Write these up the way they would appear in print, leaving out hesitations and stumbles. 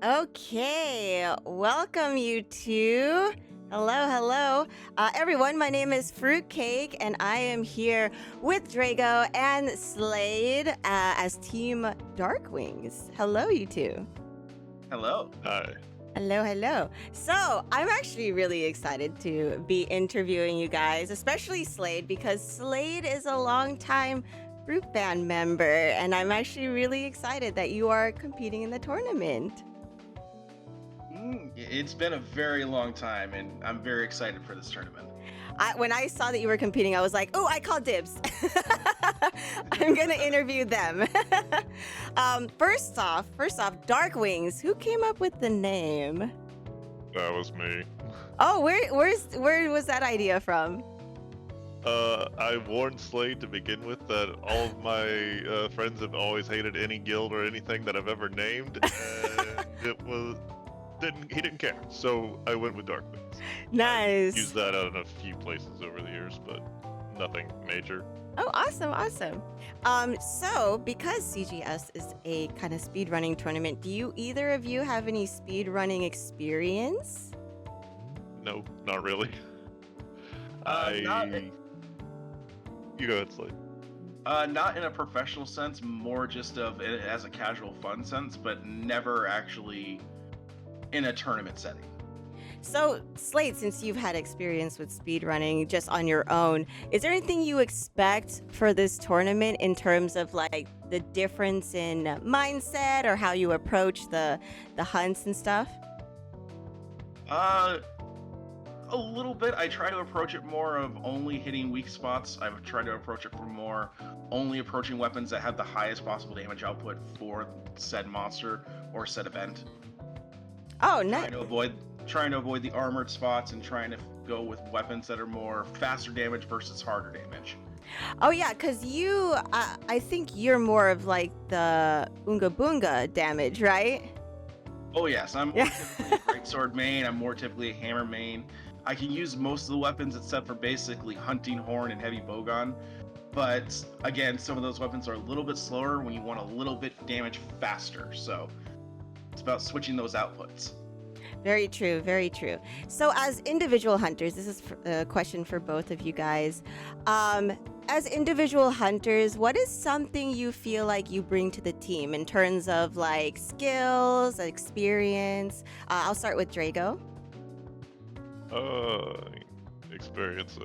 Okay, welcome you two. Hello, hello. Everyone, my name is Fruitcake, and I am here with Drago and Slade as Team Darkwings. Hello, you two. Hello. Hi. Hello, hello. So, I'm actually really excited to be interviewing you guys, especially Slade, because Slade is a longtime Fruit Band member, and I'm actually really excited that you are competing in the tournament. It's been a very long time, and I'm very excited for this tournament. When I saw that you were competing, I was like, "Oh, I call dibs. I'm gonna interview them." First off, Dark Wings. Who came up with the name? That was me. Oh, where was that idea from? I warned Slade to begin with that all of my friends have always hated any guild or anything that I've ever named, and he didn't care. So I went with Darkwings. Nice. Used that in a few places over the years, but nothing major. Oh, awesome. So because CGS is a kind of speedrunning tournament, do you either of you have any speedrunning experience? No, not really. Not, You go ahead, Slade. not in a professional sense, more just of it as a casual fun sense, but never actually in a tournament setting. So, Slade, since you've had experience with speedrunning just on your own, is there anything you expect for this tournament in terms of like the difference in mindset or how you approach the hunts and stuff? A little bit. I try to approach it more of only hitting weak spots. I've tried to approach it for more only approaching weapons that have the highest possible damage output for said monster or said event. Oh, Trying nice. to avoid the armored spots and trying to go with weapons that are more faster damage versus harder damage. Oh yeah, because I think you're more of like the Unga Boonga damage, right? Oh yes, I'm more Yeah. typically a greatsword main. I'm more typically a hammer main. I can use most of the weapons except for basically hunting horn and heavy bowgun. But again, some of those weapons are a little bit slower when you want a little bit damage faster. So it's about switching those outputs. Very true, very true. So, as individual hunters, this is a question for both of you guys. As individual hunters, what is something you feel like you bring to the team in terms of like skills, experience? I'll start with Drago. Uh, Experience,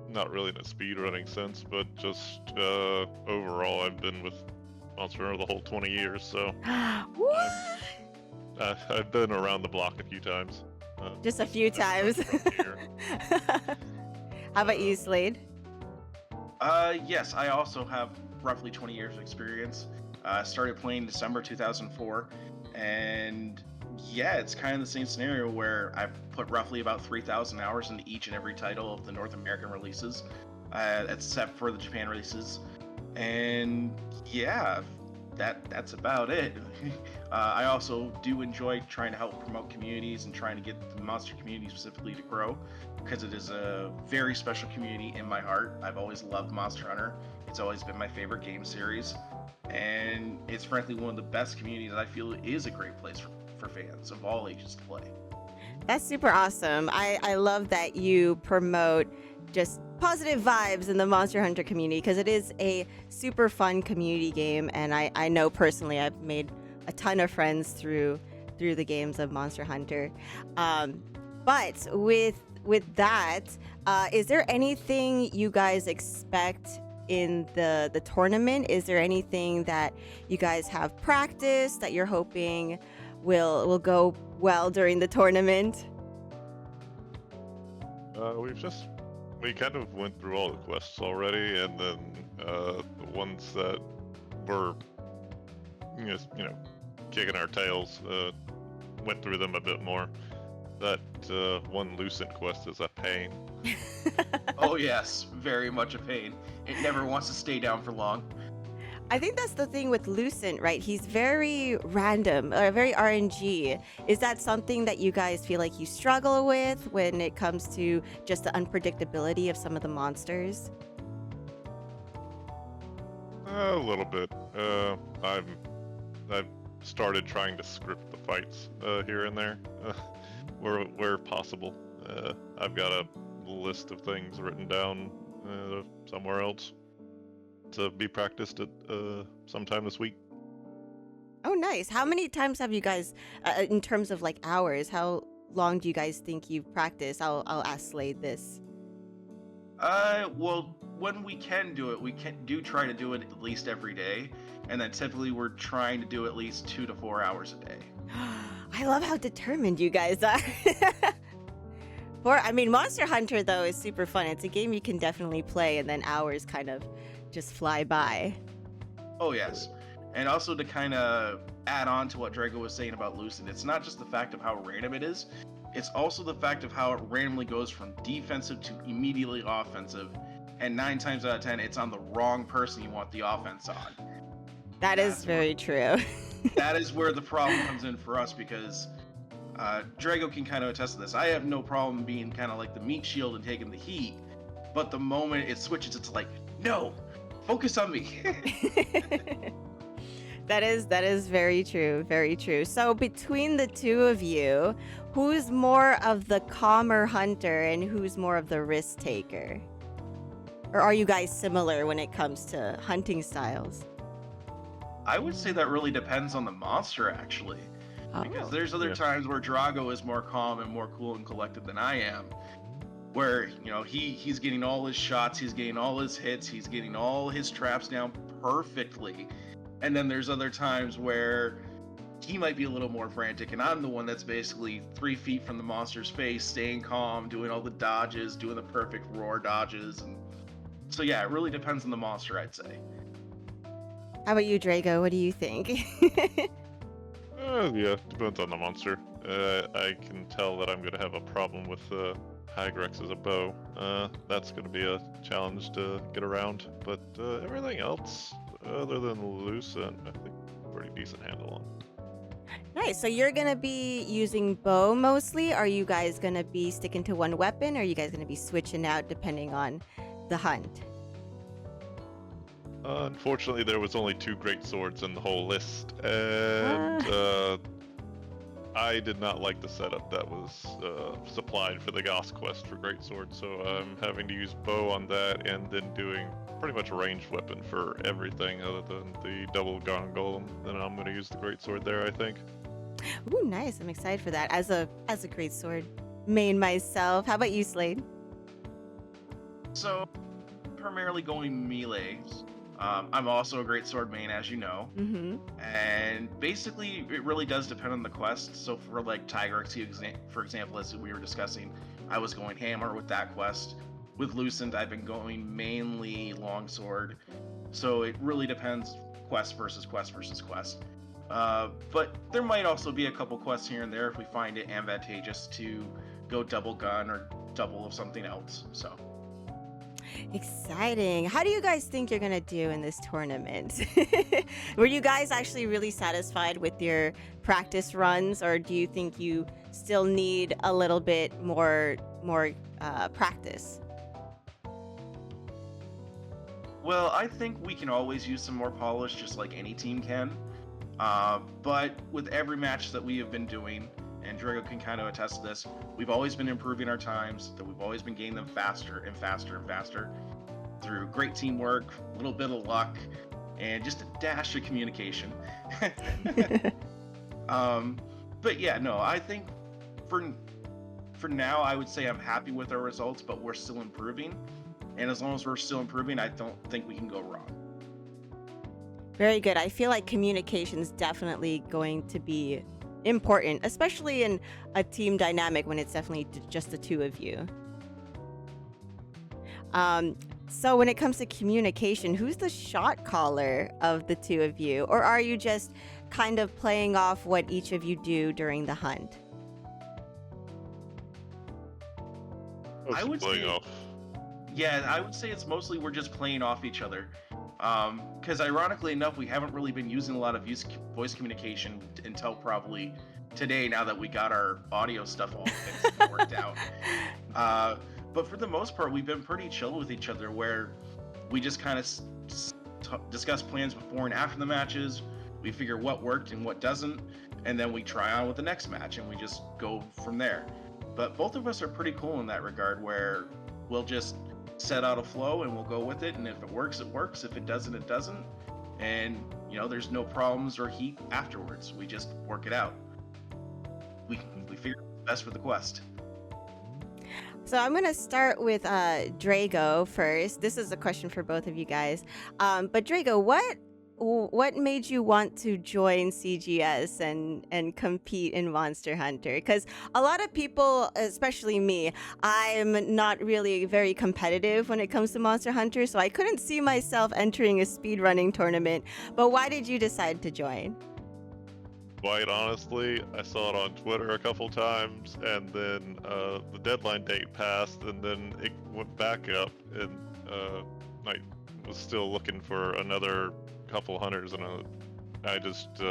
not really in a speedrunning sense, but just overall, I've been with Monster Hunter the whole 20 years, so What? I've been around the block a few times. Just a few times. Here. How about you, Slade? Yes, I also have roughly 20 years of experience. Started playing December 2004, and yeah, it's kind of the same scenario where I've put roughly about 3,000 hours into each and every title of the North American releases, except for the Japan releases. And yeah, that's about it. I also do enjoy trying to help promote communities and trying to get the monster community specifically to grow, because it is a very special community in my heart. I've always loved Monster Hunter. It's always been my favorite game series, and it's frankly one of the best communities I feel is a great place for fans of all ages to play. That's super awesome. I love that you promote just positive vibes in the Monster Hunter community because it is a super fun community game, and I know personally I've made a ton of friends through the games of Monster Hunter. But with that, is there anything you guys expect in the tournament? Is there anything that you guys have practiced that you're hoping will go well during the tournament? We kind of went through all the quests already, and then the ones that were just, kicking our tails, went through them a bit more. That one Lucent quest is a pain. Oh yes, very much a pain. It never wants to stay down for long. I think that's the thing with Lucent, right? He's very random, or very RNG. Is that something that you guys feel like you struggle with when it comes to just the unpredictability of some of the monsters? A little bit. I've started trying to script the fights here and there, where possible. I've got a list of things written down somewhere else to be practiced at sometime this week. Oh, nice. How many times have you guys, in terms of like hours, how long do you guys think you've practiced? I'll ask Slade this. Well, when we can do it, do try to do it at least every day, and then typically we're trying to do at least 2 to 4 hours a day. I love how determined you guys are. Monster Hunter, though, is super fun. It's a game you can definitely play, and then hours kind of just fly by. Oh, yes. And also to kind of add on to what Drago was saying about Lucent, it's not just the fact of how random it is, it's also the fact of how it randomly goes from defensive to immediately offensive, and 9 times out of 10, it's on the wrong person you want the offense on. That is very true. That is where the problem comes in for us, because Drago can kind of attest to this. I have no problem being kind of like the meat shield and taking the heat, but the moment it switches, it's like, no, focus on me. That is very true, very true. So between the two of you, who's more of the calmer hunter and who's more of the risk taker? Or are you guys similar when it comes to hunting styles? I would say that really depends on the monster, actually. Because there's other times where Drago is more calm and more cool and collected than I am. Where, he's getting all his shots, he's getting all his hits, he's getting all his traps down perfectly. And then there's other times where he might be a little more frantic, and I'm the one that's basically 3 feet from the monster's face, staying calm, doing all the dodges, doing the perfect roar dodges. And so yeah, it really depends on the monster, I'd say. How about you, Drago? What do you think? Yeah, depends on the monster. I can tell that I'm going to have a problem with Hygrex as a bow. That's going to be a challenge to get around. But everything else, other than Lucent, I think pretty decent handle on. Nice. So you're going to be using bow mostly? Are you guys going to be sticking to one weapon? Or are you guys going to be switching out depending on the hunt? Unfortunately, there was only 2 great swords in the whole list, and I did not like the setup that was supplied for the Goss quest for great swords, so I'm having to use bow on that, and then doing pretty much a ranged weapon for everything other than the double gun golem. Then I'm going to use the great sword there, I think. Ooh, nice. I'm excited for that. As a great sword main myself. How about you, Slade? So, primarily going melee. I'm also a great sword main, as you know. Mm-hmm. And basically, it really does depend on the quest. So for like Tigrex, for example, as we were discussing, I was going hammer with that quest. With Lucent, I've been going mainly longsword. So it really depends quest versus quest versus quest. But there might also be a couple quests here and there if we find it advantageous to go double gun or double of something else. So. Exciting. How do you guys think you're gonna do in this tournament? Were you guys actually really satisfied with your practice runs, or do you think you still need a little bit more practice? Well, I think we can always use some more polish, just like any team can. But with every match that we have been doing, and Drago can kind of attest to this, we've always been improving our times, that we've always been gaining them faster and faster and faster through great teamwork, a little bit of luck, and just a dash of communication. But yeah, no, I think for now, I would say I'm happy with our results, but we're still improving. And as long as we're still improving, I don't think we can go wrong. Very good. I feel like communication is definitely going to be important, especially in a team dynamic when it's definitely just the two of you. So when it comes to communication, who's the shot caller of the two of you? Or are you just kind of playing off what each of you do during the hunt? I would say, playing off. Yeah, I would say it's mostly we're just playing off each other. Because ironically enough, we haven't really been using a lot of voice communication until probably today, now that we got our audio stuff all fixed and worked out. But for the most part, we've been pretty chill with each other, where we just kind of discuss plans before and after the matches. We figure what worked and what doesn't, and then we try on with the next match, and we just go from there. But both of us are pretty cool in that regard, where we'll just set out a flow and we'll go with it, and if it works, it works. If it doesn't, it doesn't. And there's no problems or heat afterwards. We just work it out. We figure what's best for the quest. So I'm gonna start with Drago first. This is a question for both of you guys. But Drago, what made you want to join CGS and compete in Monster Hunter? Because a lot of people, especially me, I'm not really very competitive when it comes to Monster Hunter, so I couldn't see myself entering a speedrunning tournament. But why did you decide to join? Quite honestly, I saw it on Twitter a couple times, and then the deadline date passed, and then it went back up, and I was still looking for another couple hunters, and I just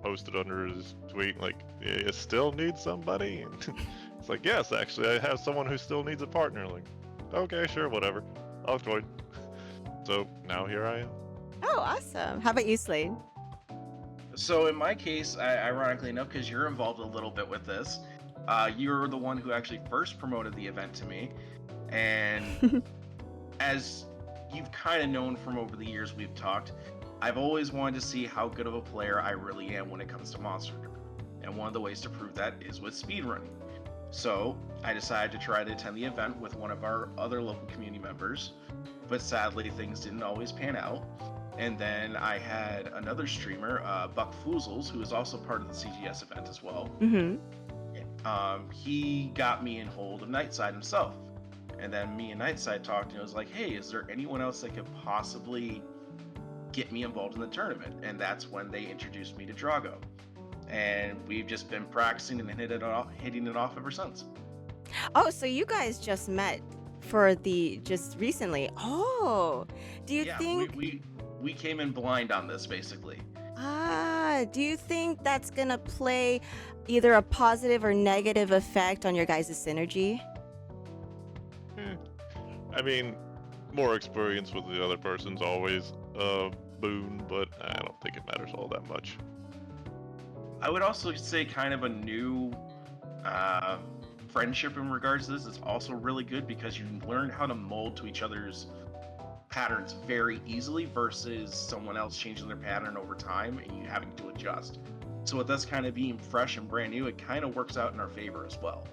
posted under his tweet like, "You still need somebody?" And it's like, "Yes, actually, I have someone who still needs a partner." Like, okay, sure, whatever, I'll join. So now here I am. Oh, awesome. How about you, Slade? So in my case, ironically enough, because you're involved a little bit with this, you're the one who actually first promoted the event to me, and as you've kind of known from over the years we've talked, I've always wanted to see how good of a player I really am when it comes to Monster Hunter, and one of the ways to prove that is with speedrunning. So I decided to try to attend the event with one of our other local community members, but sadly things didn't always pan out. And then I had another streamer, Buck Foozles, who is also part of the CGS event as well. Mm-hmm. He got me in hold of Nightside himself. And then me and Nightside talked, and it was like, hey, is there anyone else that could possibly get me involved in the tournament? And that's when they introduced me to Drago. And we've just been practicing and hitting it off ever since. Oh, so you guys just met for just recently. Oh, do you think... We came in blind on this, basically. Do you think that's gonna play either a positive or negative effect on your guys' synergy? I mean, more experience with the other person's always a boon, but I don't think it matters all that much. I would also say kind of a new friendship in regards to this is also really good, because you learn how to mold to each other's patterns very easily versus someone else changing their pattern over time and you having to adjust. So with us kind of being fresh and brand new, it kind of works out in our favor as well.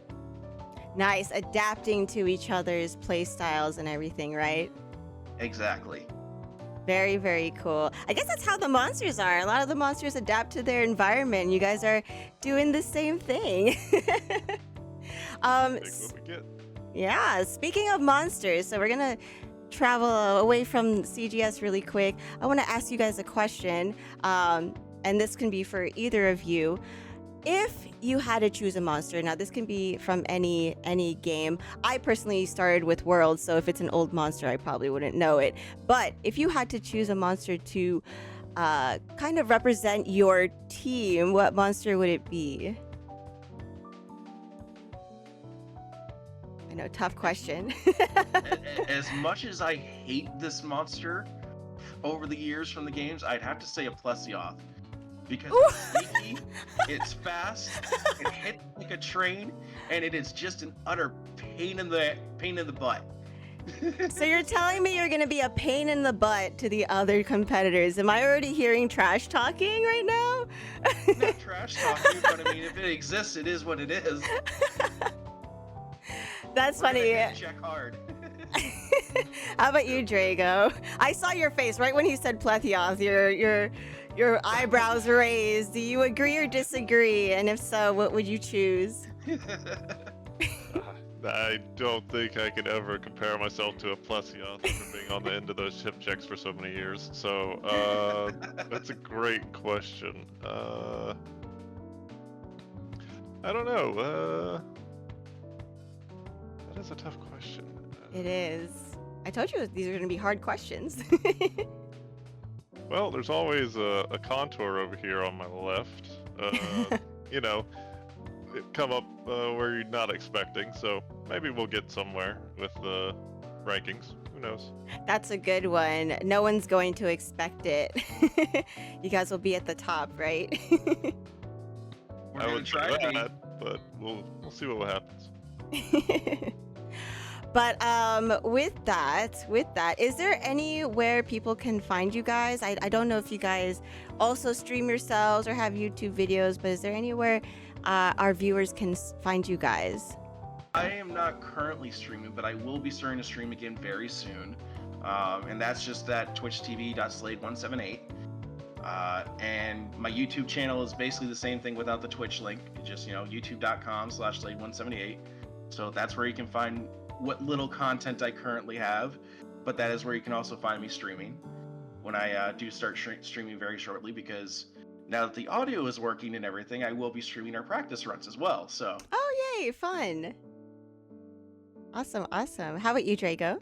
Nice, adapting to each other's play styles and everything, right? Exactly. Very, very cool. I guess that's how the monsters are. A lot of the monsters adapt to their environment. You guys are doing the same thing. Take what we get. Yeah, speaking of monsters, so we're gonna travel away from CGS really quick. I want to ask you guys a question, and this can be for either of you. If you had to choose a monster, now this can be from any game. I personally started with Worlds, so if it's an old monster, I probably wouldn't know it. But if you had to choose a monster to kind of represent your team, what monster would it be? I know, tough question. As much as I hate this monster over the years from the games, I'd have to say a Plesioth. Because it's sneaky, it's fast, it hits like a train, and it is just an utter pain in the butt. So you're telling me you're gonna be a pain in the butt to the other competitors? Am I already hearing trash talking right now? Not trash talking, but I mean, if it exists, it is what it is. That's funny. Check hard. How about you, Drago? I saw your face right when he said Plesioth. Your eyebrows raised. Do you agree or disagree? And if so, what would you choose? I don't think I could ever compare myself to a Plesioth after being on the end of those hip checks for so many years. So that's a great question. I don't know. That is a tough question. It is. I told you these are going to be hard questions. Well, there's always a contour over here on my left. It come up where you're not expecting, so maybe we'll get somewhere with the rankings. Who knows? That's a good one. No one's going to expect it. You guys will be at the top, right? We're I gonna would say try to be. that, but we'll see what happens. But with that, is there anywhere people can find you guys? I don't know if you guys also stream yourselves or have YouTube videos, but is there anywhere our viewers can find you guys? I am not currently streaming, but I will be starting to stream again very soon. And that's just at twitchtv.slade178. And my YouTube channel is basically the same thing without the Twitch link. It's just, youtube.com/slade178. So that's where you can find what little content I currently have. But that is where you can also find me streaming when I do start streaming very shortly, because now that the audio is working and everything, I will be streaming our practice runs as well. So. Oh, yay, fun. Awesome. How about you, Drago?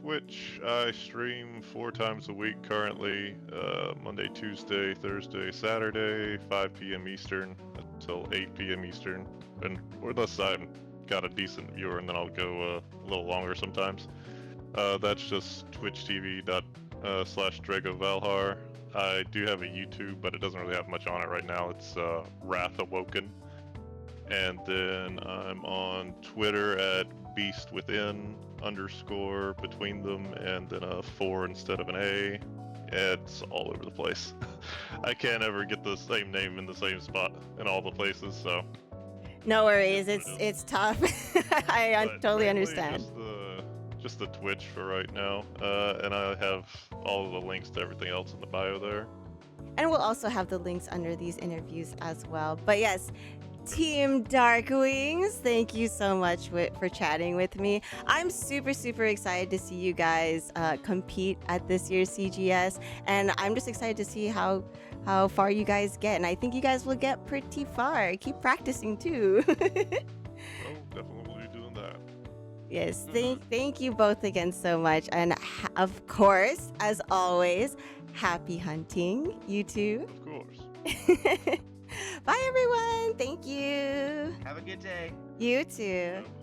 Twitch, I stream 4 times a week currently, Monday, Tuesday, Thursday, Saturday, 5 p.m. Eastern until 8 p.m. Eastern, and unless I've got a decent viewer, and then I'll go a little longer sometimes. That's just twitchtv.com/DragoValhar. I do have a YouTube, but it doesn't really have much on it right now. It's Wrath Awoken. And then I'm on Twitter at BeastWithin_ between them, and then a 4 instead of an A. It's all over the place. I can't ever get the same name in the same spot in all the places, so. No worries, it's tough. I totally mainly understand. Just the Twitch for right now, and I have all of the links to everything else in the bio there. And we'll also have the links under these interviews as well. But yes, Team Dark Wings, thank you so much for chatting with me. I'm super excited to see you guys compete at this year's CGS, and I'm just excited to see how far you guys get. And I think you guys will get pretty far. Keep practicing too. Oh, definitely will be doing that. Yes, thank you both again so much. And of course, as always, happy hunting, you two. Of course. Bye, everyone. Thank you. Have a good day. You too. Bye.